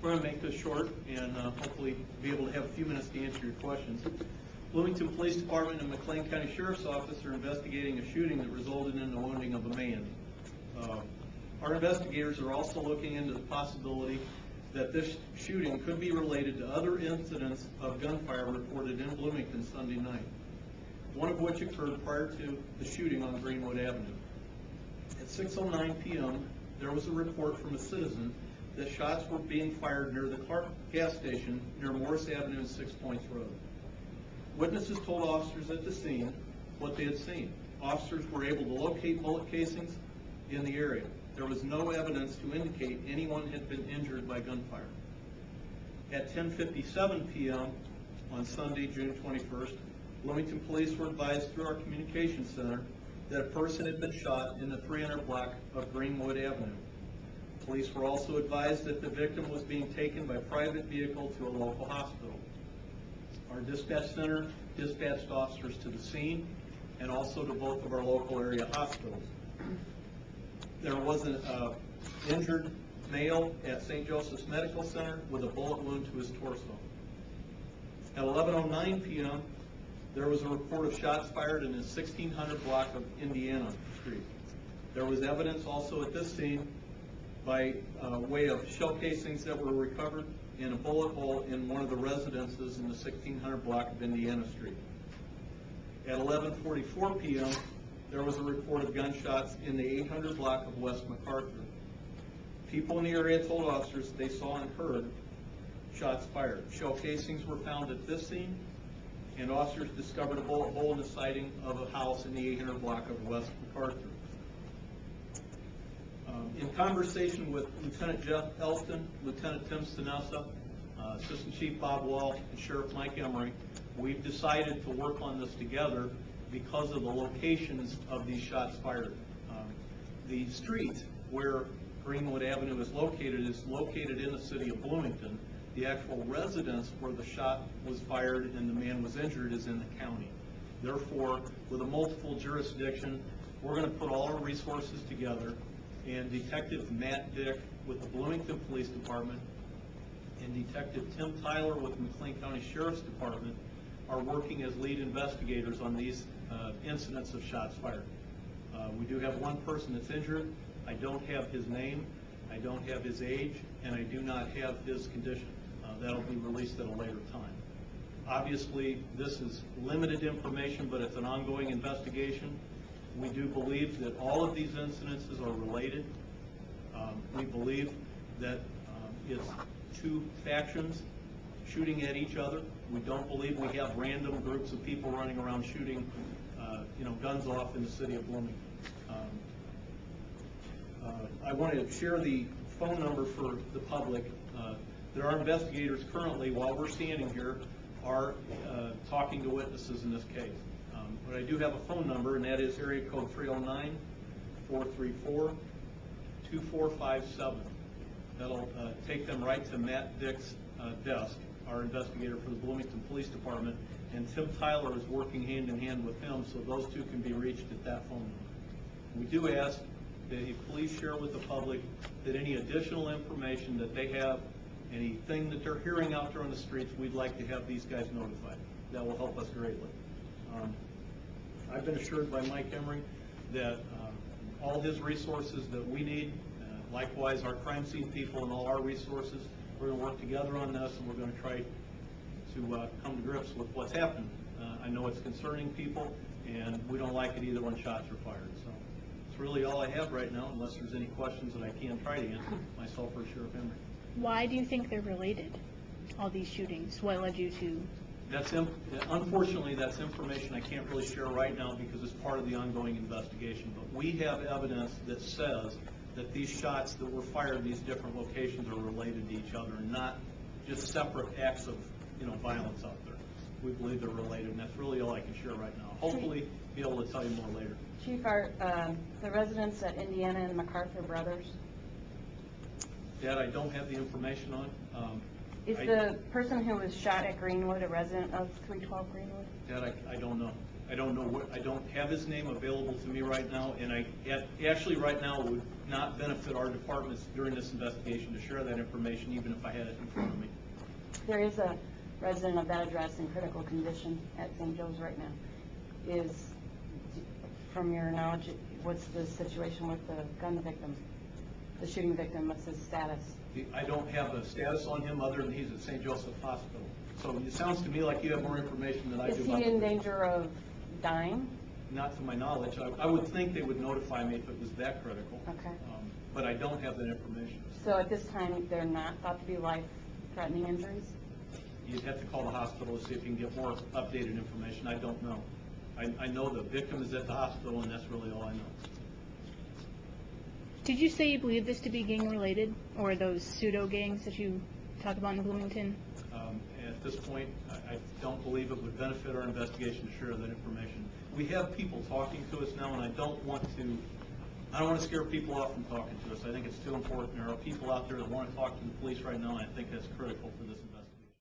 We're going to make this short and hopefully be able to have a few minutes to answer your questions. Bloomington Police Department and McLean County Sheriff's Office are investigating a shooting that resulted in the wounding of a man. Our investigators are also looking into the possibility that this shooting could be related to other incidents of gunfire reported in Bloomington Sunday night, one of which occurred prior to the shooting on Greenwood Avenue. At 6:09 p.m., there was a report from a citizen that shots were being fired near the Clark gas station near Morris Avenue and 6 Points Road. Witnesses told officers at the scene what they had seen. Officers were able to locate bullet casings in the area. There was no evidence to indicate anyone had been injured by gunfire. At 10:57 p.m. on Sunday, June 21st, Bloomington police were advised through our communications center that a person had been shot in the 300 block of Greenwood Avenue. Police were also advised that the victim was being taken by private vehicle to a local hospital. Our dispatch center dispatched officers to the scene and also to both of our local area hospitals. There was an injured male at St. Joseph's Medical Center with a bullet wound to his torso. At 11:09 p.m., there was a report of shots fired in the 1600 block of Indiana Street. There was evidence also at this scene by way of shell casings that were recovered in a bullet hole in one of the residences in the 1600 block of Indiana Street. At 11:44 p.m., there was a report of gunshots in the 800 block of West MacArthur. People in the area told officers they saw and heard shots fired. Shell casings were found at this scene, and officers discovered a bullet hole in the siding of a house in the 800 block of West MacArthur. In conversation with Lieutenant Jeff Elston, Lieutenant Tim Stanessa, Assistant Chief Bob Wall, and Sheriff Mike Emery, we've decided to work on this together because of the locations of these shots fired. The street where Greenwood Avenue is located in the city of Bloomington. The actual residence where the shot was fired and the man was injured is in the county. Therefore, with a multiple jurisdiction, we're going to put all our resources together, and Detective Matt Dick with the Bloomington Police Department and Detective Tim Tyler with the McLean County Sheriff's Department are working as lead investigators on these incidents of shots fired. We do have one person that's injured. I don't have his name, I don't have his age, and I do not have his condition. That'll be released at a later time. Obviously, this is limited information, but it's an ongoing investigation. We do believe that all of these incidences are related. We believe that it's two factions shooting at each other. We don't believe we have random groups of people running around shooting guns off in the city of Bloomington. I want to share the phone number for the public. There are investigators currently, while we're standing here, are talking to witnesses in this case. But I do have a phone number, and that is area code 309-434-2457. That'll take them right to Matt Dick's desk, our investigator for the Bloomington Police Department, and Tim Tyler is working hand in hand with him, so those two can be reached at that phone number. We do ask that you please share with the public that any additional information that they have, anything that they're hearing out there on the streets, we'd like to have these guys notified. That will help us greatly. I've been assured by Mike Emery that all his resources that we need, likewise our crime scene people and all our resources, we're going to work together on this, and we're going to try to come to grips with what's happened. I know it's concerning people, and we don't like it either when shots are fired. So it's really all I have right now, unless there's any questions that I can try to answer, myself or Sheriff Emery. Why do you think they're related, all these shootings? What led you to? Unfortunately, that's information I can't really share right now because it's part of the ongoing investigation. But we have evidence that says that these shots that were fired in these different locations are related to each other and not just separate acts of violence out there. We believe they're related, and that's really all I can share right now. Hopefully, be able to tell you more later. Chief, are the residents at Indiana and MacArthur brothers? That I don't have the information on. Is the person who was shot at Greenwood a resident of 312 Greenwood? That I don't know. I don't know I don't have his name available to me right now, and actually right now it would not benefit our departments during this investigation to share that information, even if I had it in front of me. There is a resident of that address in critical condition at St. Joe's right now. From your knowledge, what's the situation with the gun victim, the shooting victim? What's his status? I don't have a status on him other than he's at St. Joseph Hospital. So it sounds to me like you have more information than I do. Is he in danger of dying? Not to my knowledge. I would think they would notify me if it was that critical. Okay. But I don't have that information. So at this time, they're not thought to be life-threatening injuries? You'd have to call the hospital to see if you can get more updated information. I don't know. I know the victim is at the hospital, and that's really all I know. Did you say you believe this to be gang-related, or those pseudo-gangs that you talk about in Bloomington? At this point, I don't believe it would benefit our investigation to share that information. We have people talking to us now, and I don't want to scare people off from talking to us. I think it's too important. There are people out there that want to talk to the police right now, and I think that's critical for this investigation.